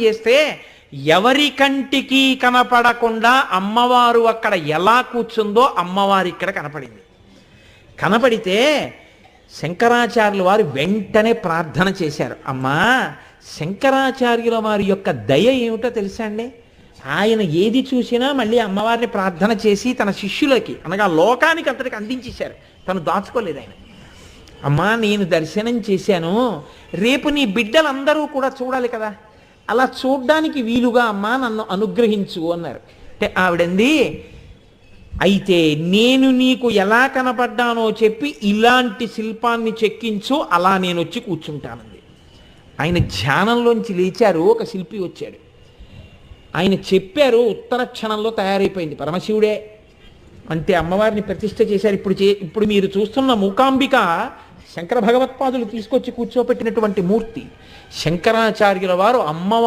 చేస్తే ఎవరి కంటికి కనపడకుండా అమ్మవారు అక్కడ ఎలా కూర్చుందో అమ్మవారు ఇక్కడ కనపడింది. కనపడితే శంకరాచార్యుల వారు వెంటనే ప్రార్థన చేశారు. అమ్మా, శంకరాచార్యుల వారి యొక్క దయ ఏమిటో తెలుసా అండి? ఆయన ఏది చూసినా మళ్ళీ అమ్మవారిని ప్రార్థన చేసి తన శిష్యులకి అనగా లోకానికి అంతటికి అందించేశారు. తను దాచుకోలేదు ఆయన. అమ్మా, నేను దర్శనం చేశాను, రేపు నీ బిడ్డలందరూ కూడా చూడాలి కదా, అలా చూడ్డానికి వీలుగా అమ్మా నన్ను అనుగ్రహించు అన్నారు. అంటే ఆవిడంది, అయితే నేను నీకు ఎలా కనపడ్డానో చెప్పి ఇలాంటి శిల్పాన్ని చెక్కించు, అలా నేను వచ్చి కూర్చుంటానంది. ఆయన ధ్యానంలోంచి లేచారు, ఒక శిల్పి వచ్చాడు. ఆయన చెప్పారు, ఉత్తర క్షణంలో తయారైపోయింది. పరమశివుడే అంతే, అమ్మవారిని ప్రతిష్ఠ చేశారు. ఇప్పుడు మీరు చూస్తున్న మూకాంబిక శంకర భగవత్పాదులు తీసుకొచ్చి కూర్చోపెట్టినటువంటి మూర్తి. శంకరాచార్యుల వారు అమ్మవారి